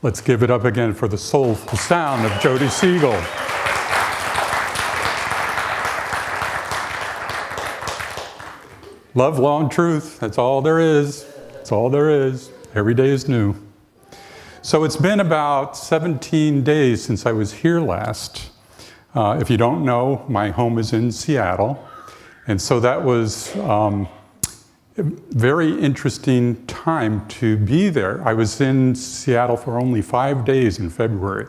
Let's give it up again for the soulful sound of Jody Siegel. Love, law, and truth. That's all there is. That's all there is. Every day is new. So it's been about 17 days since I was here last. If you don't know, my home is in Seattle. And so that was a very interesting time to be there. I was in Seattle for only 5 days in February.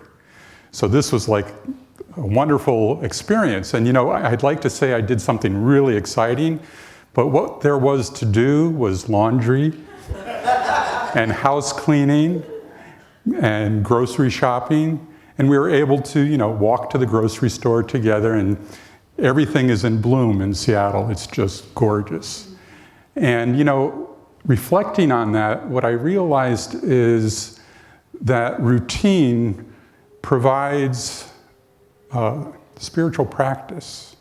So this was like a wonderful experience. And you know, I'd like to say I did something really exciting, but what there was to do was laundry and house cleaning and grocery shopping. And we were able to, you know, walk to the grocery store together, and everything is in bloom in Seattle. It's just gorgeous. And, you know, reflecting on that, what I realized is that routine provides spiritual practice.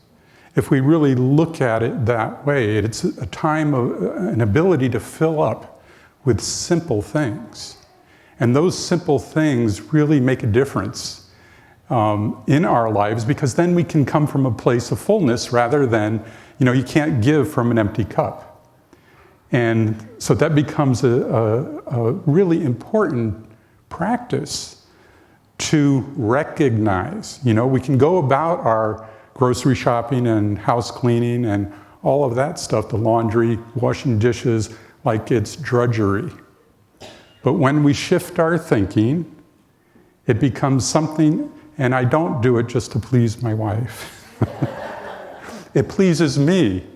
If we really look at it that way, it's a time of an ability to fill up with simple things. And those simple things really make a difference in our lives, because then we can come from a place of fullness rather than, you know, you can't give from an empty cup. And so that becomes a really important practice to recognize. You know, we can go about our grocery shopping and house cleaning and all of that stuff, the laundry, washing dishes, like it's drudgery. But when we shift our thinking, it becomes something, and I don't do it just to please my wife. It pleases me,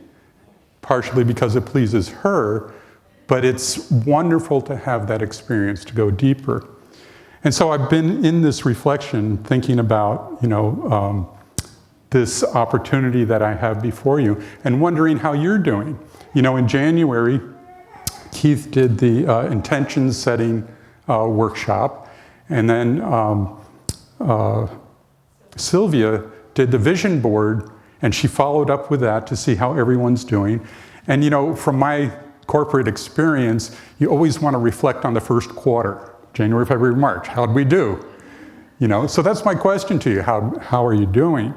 partially because it pleases her, but it's wonderful to have that experience, to go deeper. And so I've been in this reflection thinking about, you know, this opportunity that I have before you, and wondering how you're doing. You know, in January, Keith did the intention setting workshop, and then Sylvia did the vision board, and she followed up with that to see how everyone's doing. And you know, from my corporate experience, you always want to reflect on the first quarter, January, February, March. How'd we do? You know, so that's my question to you. How are you doing?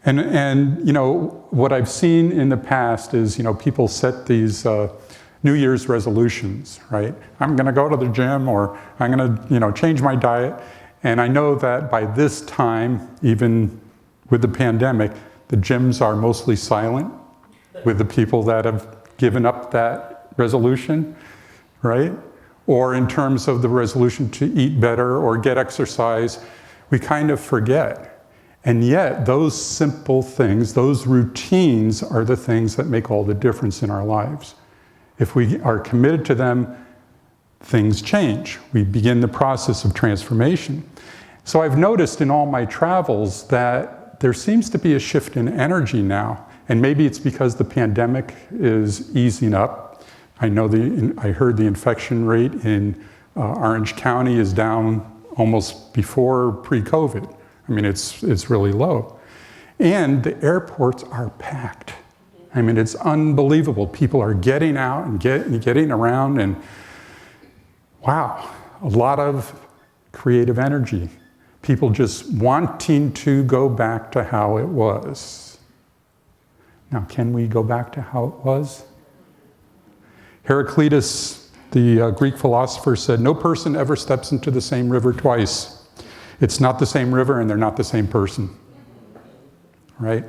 And you know, what I've seen in the past is, you know, people set these New Year's resolutions, right? I'm going to go to the gym, or I'm going to, you know, change my diet. And I know that by this time, even with the pandemic, the gyms are mostly silent with the people that have given up that resolution, right? Or in terms of the resolution to eat better or get exercise, we kind of forget. And yet, those simple things, those routines, are the things that make all the difference in our lives. If we are committed to them, things change. We begin the process of transformation. So I've noticed in all my travels that there seems to be a shift in energy now. And maybe it's because the pandemic is easing up. I know I heard the infection rate in Orange County is down almost before pre-COVID. I mean, it's really low. And the airports are packed. I mean, it's unbelievable. People are getting out and getting around, and wow, a lot of creative energy. People just wanting to go back to how it was. Now, can we go back to how it was? Heraclitus, the Greek philosopher, said, "No person ever steps into the same river twice. It's not the same river, and they're not the same person." Right?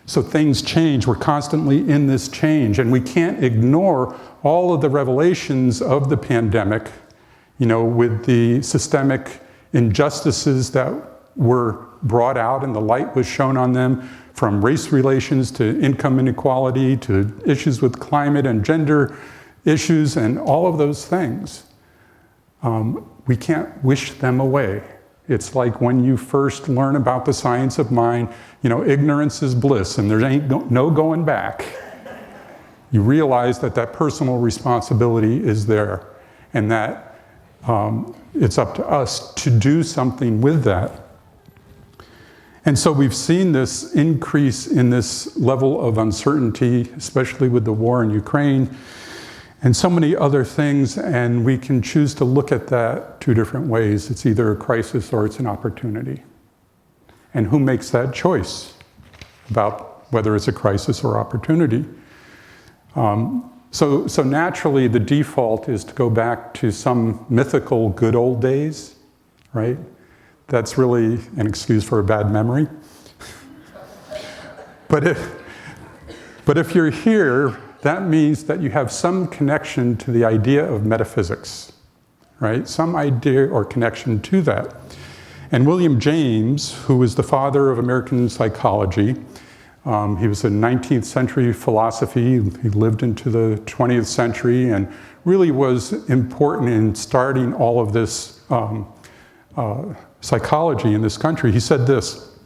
So things change. We're constantly in this change, and we can't ignore all of the revelations of the pandemic, you know, with the systemic injustices that were brought out and the light was shown on them, from race relations to income inequality to issues with climate and gender issues and all of those things. We can't wish them away. It's like when you first learn about the science of mind, you know, ignorance is bliss, and there ain't no going back. You realize that that personal responsibility is there, and that it's up to us to do something with that. And so we've seen this increase in this level of uncertainty, especially with the war in Ukraine and so many other things, and we can choose to look at that two different ways. It's either a crisis or it's an opportunity. And who makes that choice about whether it's a crisis or opportunity? So naturally, the default is to go back to some mythical good old days, right? That's really an excuse for a bad memory. But if you're here, that means that you have some connection to the idea of metaphysics, right? Some idea or connection to that. And William James, who was the father of American psychology, he was a 19th century philosophy. He lived into the 20th century and really was important in starting all of this psychology in this country. He said this: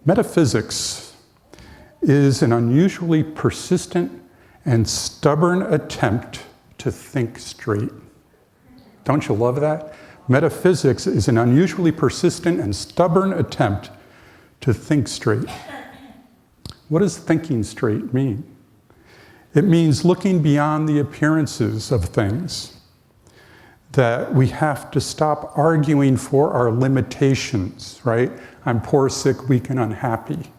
metaphysics is an unusually persistent and stubborn attempt to think straight. Don't you love that? Metaphysics is an unusually persistent and stubborn attempt to think straight. What does thinking straight mean? It means looking beyond the appearances of things, that we have to stop arguing for our limitations, right? I'm poor, sick, weak, and unhappy.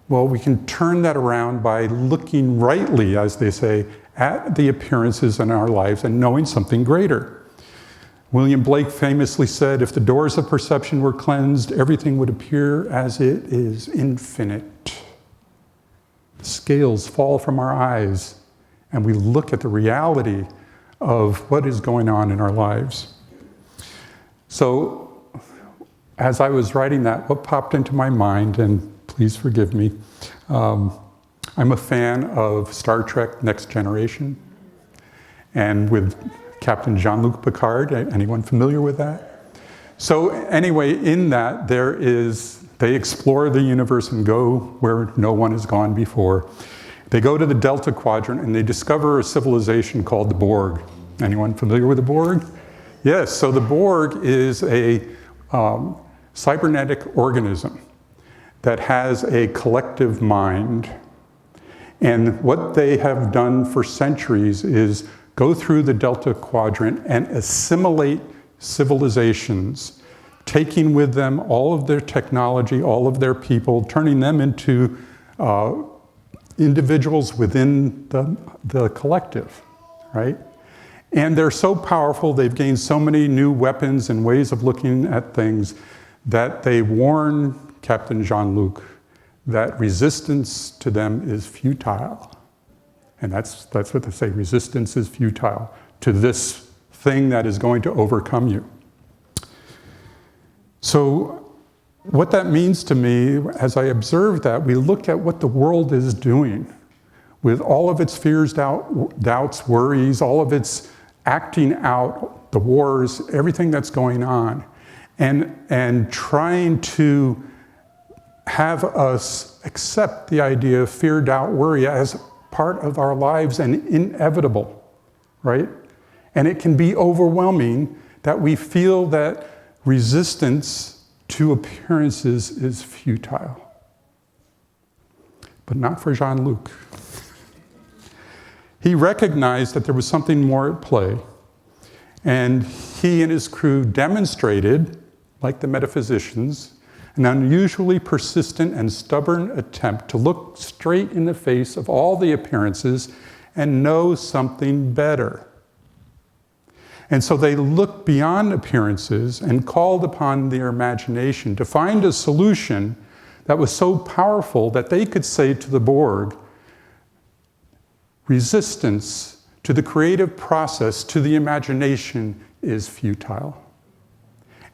Well, we can turn that around by looking rightly, as they say, at the appearances in our lives and knowing something greater. William Blake famously said, if the doors of perception were cleansed, everything would appear as it is, infinite. The scales fall from our eyes, and we look at the reality of what is going on in our lives. So, as I was writing that, what popped into my mind, and please forgive me, I'm a fan of Star Trek Next Generation, and with Captain Jean-Luc Picard. Anyone familiar with that? So anyway, in that they explore the universe and go where no one has gone before. They go to the Delta Quadrant and they discover a civilization called the Borg. Anyone familiar with the Borg? Yes, so the Borg is a cybernetic organism that has a collective mind. And what they have done for centuries is go through the Delta Quadrant and assimilate civilizations, taking with them all of their technology, all of their people, turning them into individuals within the collective, right? And they're so powerful, they've gained so many new weapons and ways of looking at things that they warn Captain Jean-Luc that resistance to them is futile. And that's what they say, resistance is futile to this thing that is going to overcome you. So what that means to me, as I observe that, we look at what the world is doing with all of its fears, doubts, worries, all of its acting out, the wars, everything that's going on, and trying to have us accept the idea of fear, doubt, worry as part of our lives and inevitable, right? And it can be overwhelming that we feel that resistance to appearances is futile. But not for Jean-Luc. He recognized that there was something more at play. And he and his crew demonstrated, like the metaphysicians, an unusually persistent and stubborn attempt to look straight in the face of all the appearances and know something better. And so they looked beyond appearances and called upon their imagination to find a solution that was so powerful that they could say to the Borg, resistance to the creative process, to the imagination, is futile.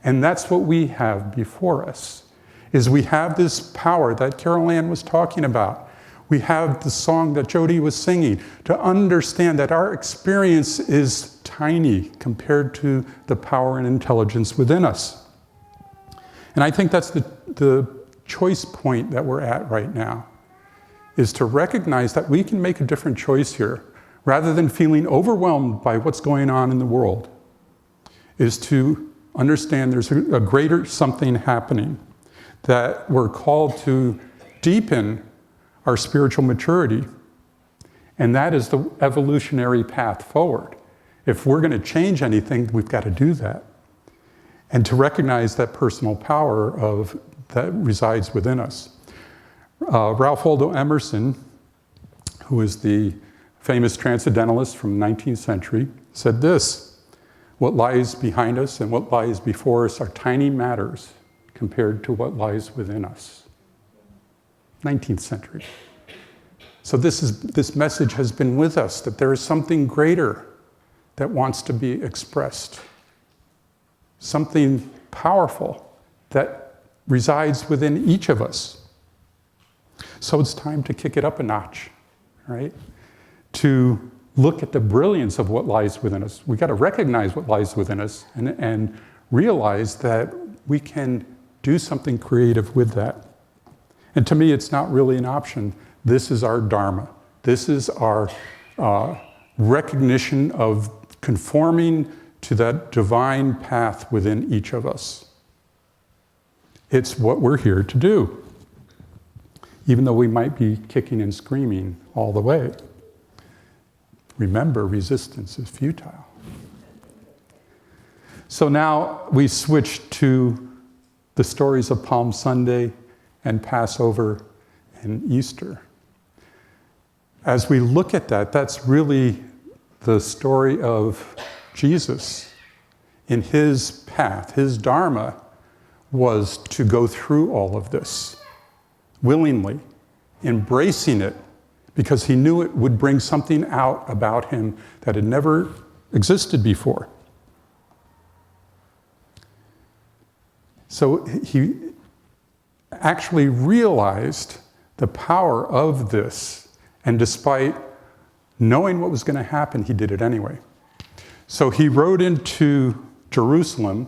And that's what we have before us, is we have this power that Carol Ann was talking about. We have the song that Jody was singing, to understand that our experience is tiny compared to the power and intelligence within us. And I think that's the choice point that we're at right now, is to recognize that we can make a different choice here, rather than feeling overwhelmed by what's going on in the world, is to understand there's a greater something happening, that we're called to deepen our spiritual maturity And that is the evolutionary path forward. If we're going to change anything, we've got to do that. And to recognize that personal power that resides within us. Ralph Waldo Emerson, who is the famous transcendentalist from the 19th century, said this: "What lies behind us and what lies before us are tiny matters compared to what lies within us." 19th century. So this message has been with us, that there is something greater that wants to be expressed. Something powerful that resides within each of us. So it's time to kick it up a notch, right? To look at the brilliance of what lies within us. We got to recognize what lies within us and realize that we can do something creative with that. And to me, it's not really an option. This is our Dharma. This is our recognition of conforming to that divine path within each of us. It's what we're here to do, even though we might be kicking and screaming all the way. Remember, resistance is futile. So now we switch to the stories of Palm Sunday and Passover and Easter. As we look at that, that's really the story of Jesus. In his path, his Dharma was to go through all of this willingly, embracing it, because he knew it would bring something out about him that had never existed before. So he actually realized the power of this, and despite knowing what was going to happen, he did it anyway. So he rode into Jerusalem,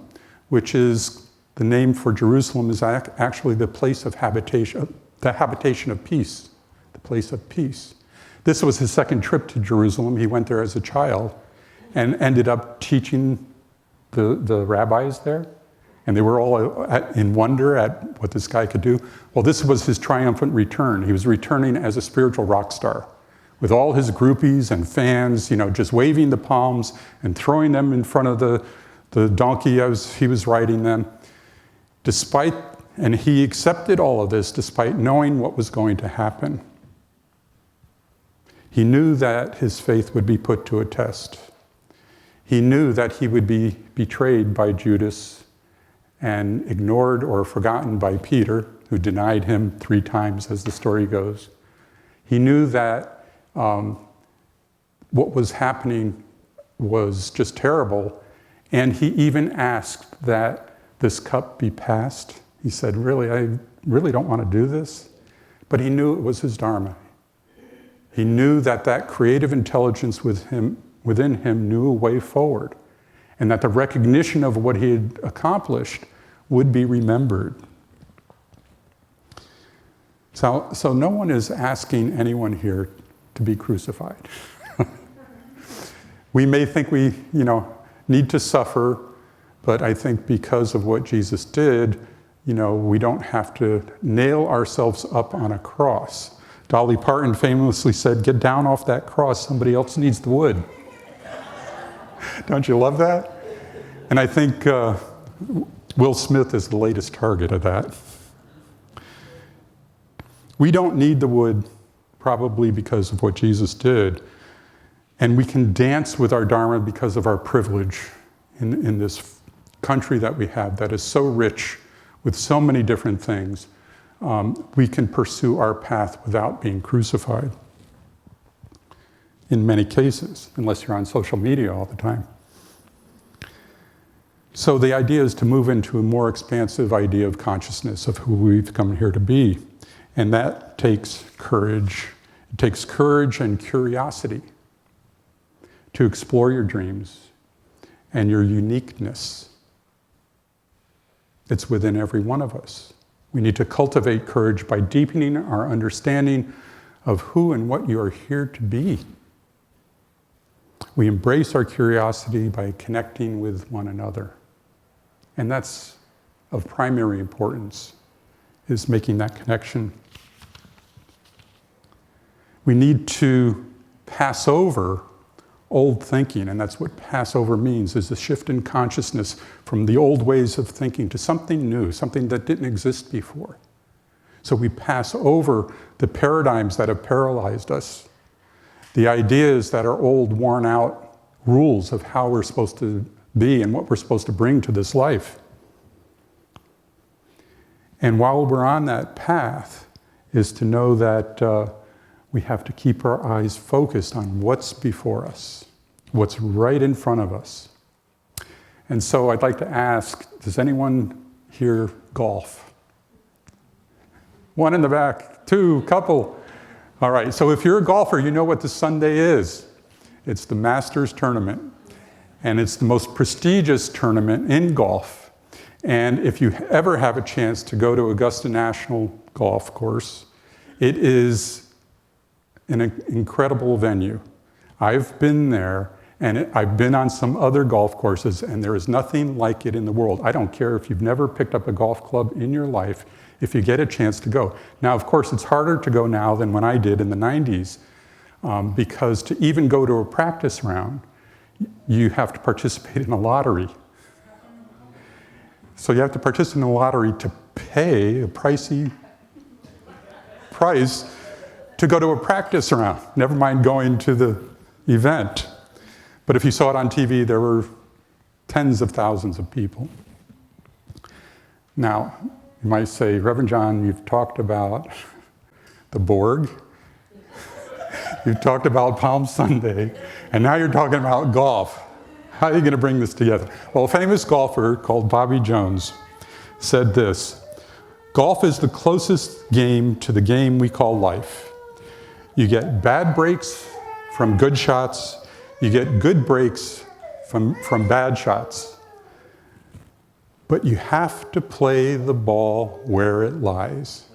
which is the name for Jerusalem is actually the place of habitation, the habitation of peace, the place of peace. This was his second trip to Jerusalem. He went there as a child and ended up teaching the rabbis there. And they were all in wonder at what this guy could do. Well, this was his triumphant return. He was returning as a spiritual rock star with all his groupies and fans, just waving the palms and throwing them in front of the donkey as he was riding them. And he accepted all of this despite knowing what was going to happen. He knew that his faith would be put to a test. He knew that he would be betrayed by Judas and ignored or forgotten by Peter, who denied him 3 times, as the story goes. He knew that what was happening was just terrible, and he even asked that this cup be passed. He said, I really don't want to do this. But he knew it was his Dharma. He knew that creative intelligence within him knew a way forward, and that the recognition of what he had accomplished would be remembered. So no one is asking anyone here to be crucified. We may think we, need to suffer, but I think because of what Jesus did, we don't have to nail ourselves up on a cross. Dolly Parton famously said, "Get down off that cross, somebody else needs the wood." Don't you love that? And I think Will Smith is the latest target of that. We don't need the wood, probably because of what Jesus did. And we can dance with our Dharma because of our privilege in this country that we have that is so rich with so many different things. We can pursue our path without being crucified. In many cases, unless you're on social media all the time. So the idea is to move into a more expansive idea of consciousness of who we've come here to be. And that takes courage. It takes courage and curiosity to explore your dreams and your uniqueness. It's within every one of us. We need to cultivate courage by deepening our understanding of who and what you are here to be. We embrace our curiosity by connecting with one another. And that's of primary importance, is making that connection. We need to pass over old thinking, and that's what Passover means, is a shift in consciousness from the old ways of thinking to something new, something that didn't exist before. So we pass over the paradigms that have paralyzed us, the ideas that are old, worn out rules of how we're supposed to be and what we're supposed to bring to this life. And while we're on that path, is to know that we have to keep our eyes focused on what's before us, what's right in front of us. And so I'd like to ask, does anyone here golf? One in the back, two, couple. All right, so if you're a golfer, you know what the Sunday is. It's the Masters tournament, and it's the most prestigious tournament in golf. And if you ever have a chance to go to Augusta National Golf Course, it is an incredible venue. I've been there, and I've been on some other golf courses, and there is nothing like it in the world. I don't care if you've never picked up a golf club in your life, if you get a chance to go. Now, of course, it's harder to go now than when I did in the 90s, because to even go to a practice round, you have to participate in a lottery. So you have to participate in a lottery to pay a pricey price to go to a practice round, never mind going to the event. But if you saw it on TV, there were tens of thousands of people. Now, you might say, Reverend John, you've talked about the Borg, you've talked about Palm Sunday, and now you're talking about golf. How are you going to bring this together? Well, a famous golfer called Bobby Jones said this: golf is the closest game to the game we call life. You get bad breaks from good shots, you get good breaks from bad shots. But you have to play the ball where it lies.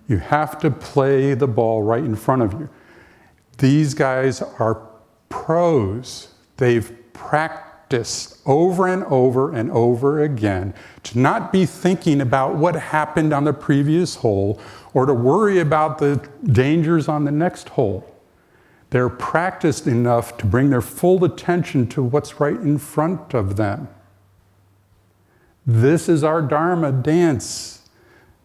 You have to play the ball right in front of you. These guys are pros. They've practiced over and over and over again to not be thinking about what happened on the previous hole or to worry about the dangers on the next hole. They're practiced enough to bring their full attention to what's right in front of them. This is our Dharma dance,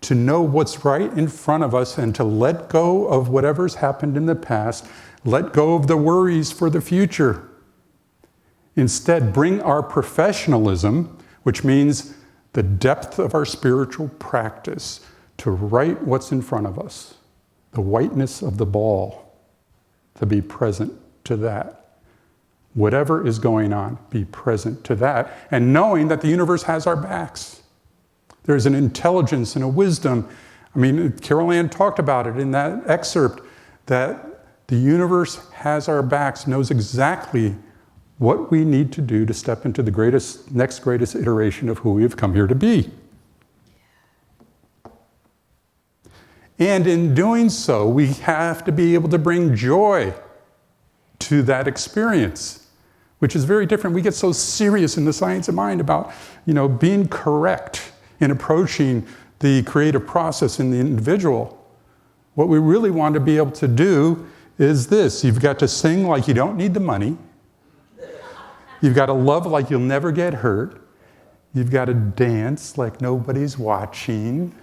to know what's right in front of us and to let go of whatever's happened in the past, let go of the worries for the future. Instead, bring our professionalism, which means the depth of our spiritual practice, to right what's in front of us, the whiteness of the ball, to be present to that. Whatever is going on, be present to that, and knowing that the universe has our backs. There's an intelligence and a wisdom. I mean, Carol Ann talked about it in that excerpt, that the universe has our backs, knows exactly what we need to do to step into the next greatest iteration of who we have come here to be. And in doing so, we have to be able to bring joy to that experience, which is very different. We get so serious in the science of mind about, being correct in approaching the creative process in the individual. What we really want to be able to do is this: you've got to sing like you don't need the money. You've got to love like you'll never get hurt. You've got to dance like nobody's watching.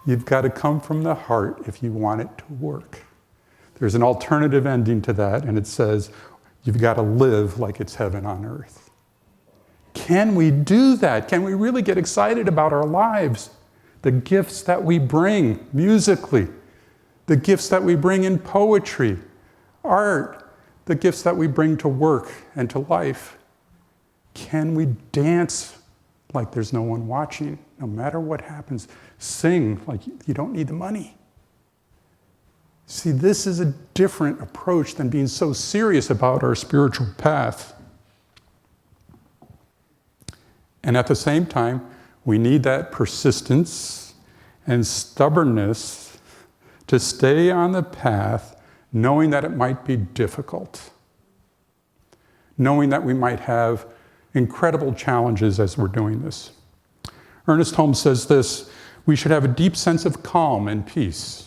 You've got to come from the heart if you want it to work. There's an alternative ending to that, and it says, you've got to live like it's heaven on earth. Can we do that? Can we really get excited about our lives? The gifts that we bring musically, the gifts that we bring in poetry, art, the gifts that we bring to work and to life. Can we dance like there's no one watching, no matter what happens? Sing like you don't need the money. See, this is a different approach than being so serious about our spiritual path. And at the same time, we need that persistence and stubbornness to stay on the path, knowing that it might be difficult, knowing that we might have incredible challenges as we're doing this. Ernest Holmes says this: we should have a deep sense of calm and peace.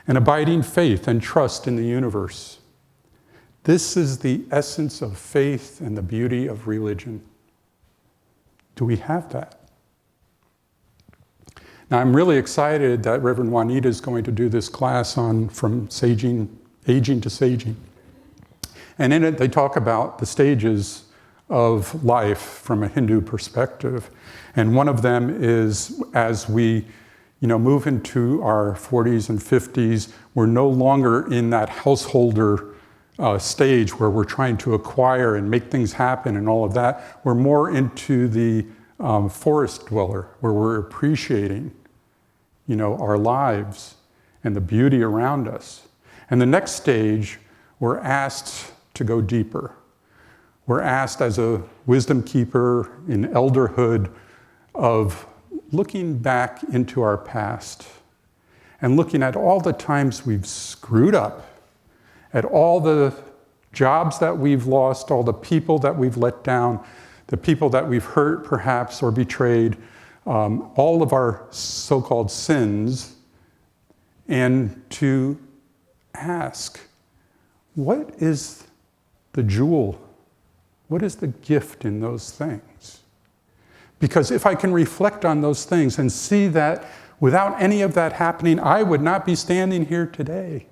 an abiding faith and trust in the universe. This is the essence of faith and the beauty of religion. Do we have that? Now, I'm really excited that Reverend Juanita is going to do this class on from aging to saging. And in it, they talk about the stages of life from a Hindu perspective. And one of them is as we move into our 40s and 50s, we're no longer in that householder stage where we're trying to acquire and make things happen and all of that. We're more into the forest dweller, where we're appreciating our lives and the beauty around us. And the next stage, we're asked to go deeper. We're asked as a wisdom keeper in elderhood of looking back into our past and looking at all the times we've screwed up, at all the jobs that we've lost, all the people that we've let down, the people that we've hurt perhaps or betrayed, all of our so-called sins, and to ask, what is the jewel? What is the gift in those things? Because if I can reflect on those things and see that without any of that happening, I would not be standing here today.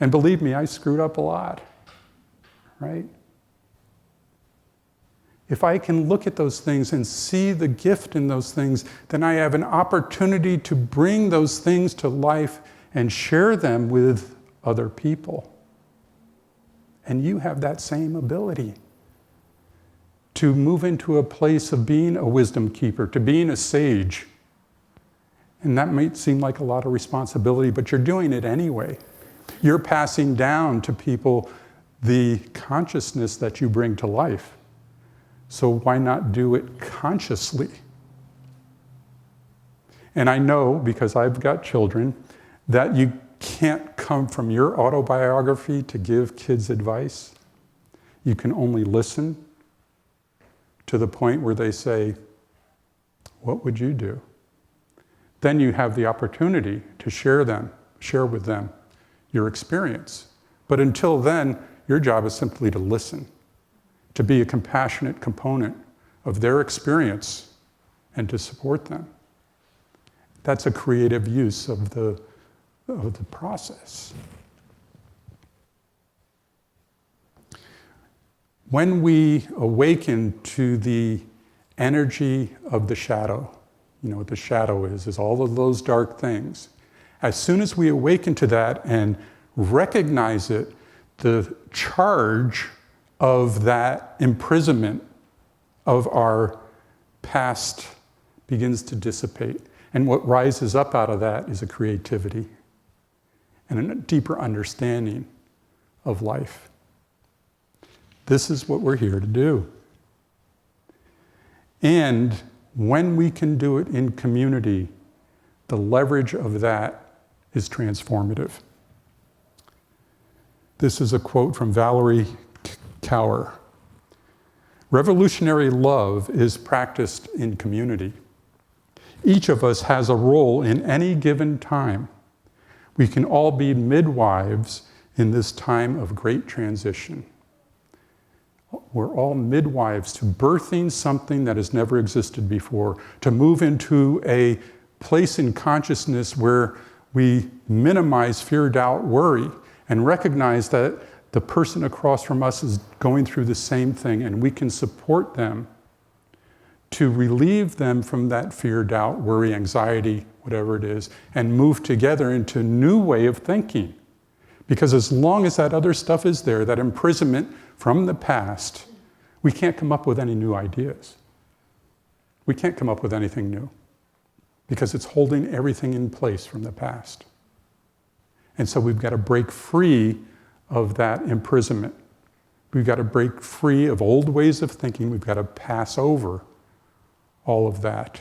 And believe me, I screwed up a lot, right? If I can look at those things and see the gift in those things, then I have an opportunity to bring those things to life and share them with other people. And you have that same ability to move into a place of being a wisdom keeper, to being a sage. And that might seem like a lot of responsibility, but you're doing it anyway. You're passing down to people the consciousness that you bring to life. So why not do it consciously? And I know, because I've got children, that you can't come from your autobiography to give kids advice. You can only listen to the point where they say, what would you do? Then you have the opportunity to share with them your experience. But until then, your job is simply to listen, to be a compassionate component of their experience and to support them. That's a creative use of the process. When we awaken to the energy of the shadow, what the shadow is all of those dark things. As soon as we awaken to that and recognize it, the charge of that imprisonment of our past begins to dissipate. And what rises up out of that is a creativity and a deeper understanding of life. This is what we're here to do. And when we can do it in community, the leverage of that is transformative. This is a quote from Valerie Kaur. Revolutionary love is practiced in community. Each of us has a role in any given time. We can all be midwives in this time of great transition. We're all midwives to birthing something that has never existed before, to move into a place in consciousness where we minimize fear, doubt, worry, and recognize that the person across from us is going through the same thing, and we can support them to relieve them from that fear, doubt, worry, anxiety, whatever it is, and move together into a new way of thinking. Because as long as that other stuff is there, that imprisonment from the past, we can't come up with any new ideas. We can't come up with anything new because it's holding everything in place from the past. And so we've got to break free of that imprisonment. We've got to break free of old ways of thinking. We've got to pass over all of that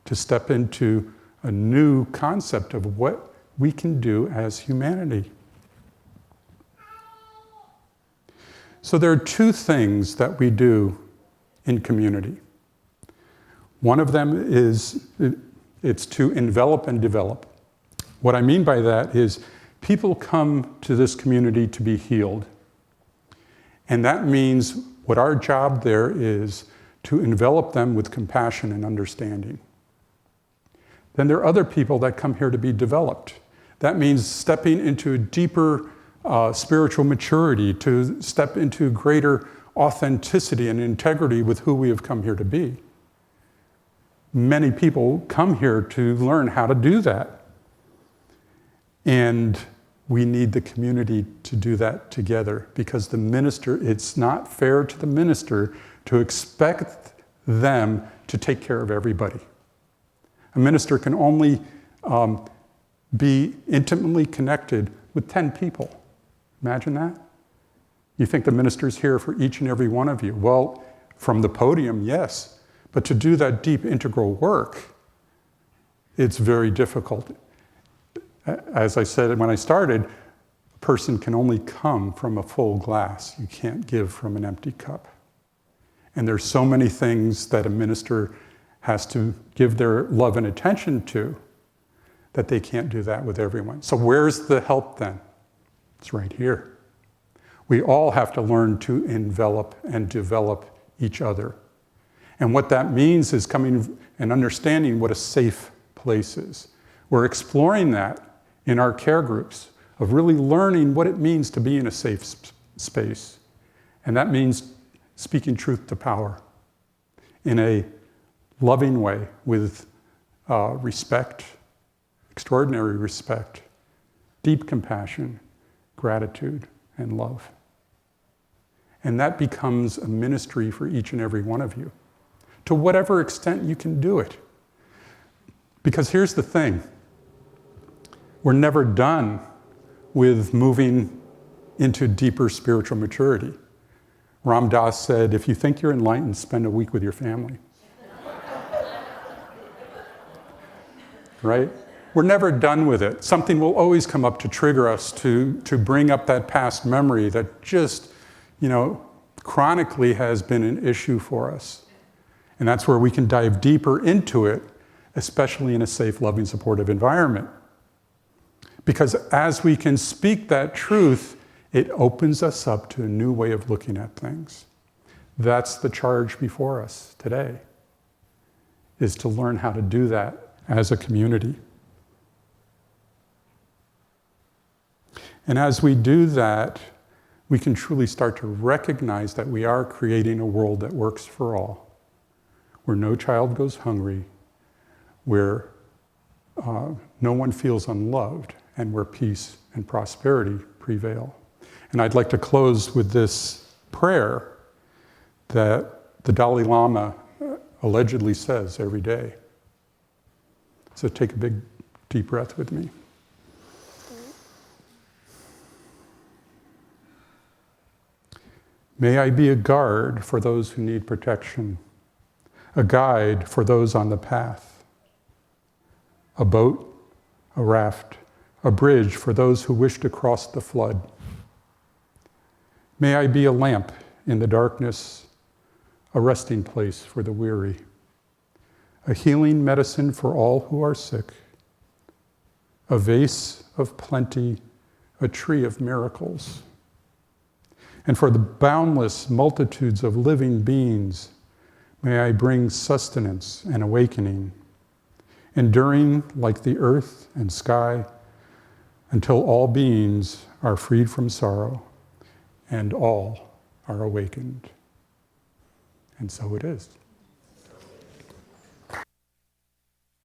to step into a new concept of what we can do as humanity. So there are two things that we do in community. One of them is it's to envelop and develop. What I mean by that is people come to this community to be healed. And that means what our job there is to envelop them with compassion and understanding. Then there are other people that come here to be developed. That means stepping into a deeper spiritual maturity, to step into greater authenticity and integrity with who we have come here to be. Many people come here to learn how to do that. And we need the community to do that together, because the minister, it's not fair to the minister to expect them to take care of everybody. A minister can only be intimately connected with 10 people. Imagine that? You think the minister's here for each and every one of you. Well, from the podium, yes. But to do that deep integral work, it's very difficult. As I said when I started, a person can only come from a full glass. You can't give from an empty cup. And there's so many things that a minister has to give their love and attention to that they can't do that with everyone. So where's the help then? It's right here. We all have to learn to envelop and develop each other. And what that means is coming and understanding what a safe place is. We're exploring that in our care groups, of really learning what it means to be in a safe space. And that means speaking truth to power in a loving way with respect, extraordinary respect, deep compassion, gratitude, and love. And that becomes a ministry for each and every one of you, to whatever extent you can do it. Because here's the thing, we're never done with moving into deeper spiritual maturity. Ram Dass said, if you think you're enlightened, spend a week with your family. Right? We're never done with it. Something will always come up to trigger us, to bring up that past memory that just, chronically has been an issue for us. And that's where we can dive deeper into it, especially in a safe, loving, supportive environment. Because as we can speak that truth, it opens us up to a new way of looking at things. That's the charge before us today, is to learn how to do that as a community. And as we do that, we can truly start to recognize that we are creating a world that works for all, where no child goes hungry, where no one feels unloved, and where peace and prosperity prevail. And I'd like to close with this prayer that the Dalai Lama allegedly says every day. So take a big, deep breath with me. May I be a guard for those who need protection, a guide for those on the path, a boat, a raft, a bridge for those who wish to cross the flood. May I be a lamp in the darkness, a resting place for the weary, a healing medicine for all who are sick, a vase of plenty, a tree of miracles. And for the boundless multitudes of living beings, may I bring sustenance and awakening, enduring like the earth and sky, until all beings are freed from sorrow and all are awakened. And so it is.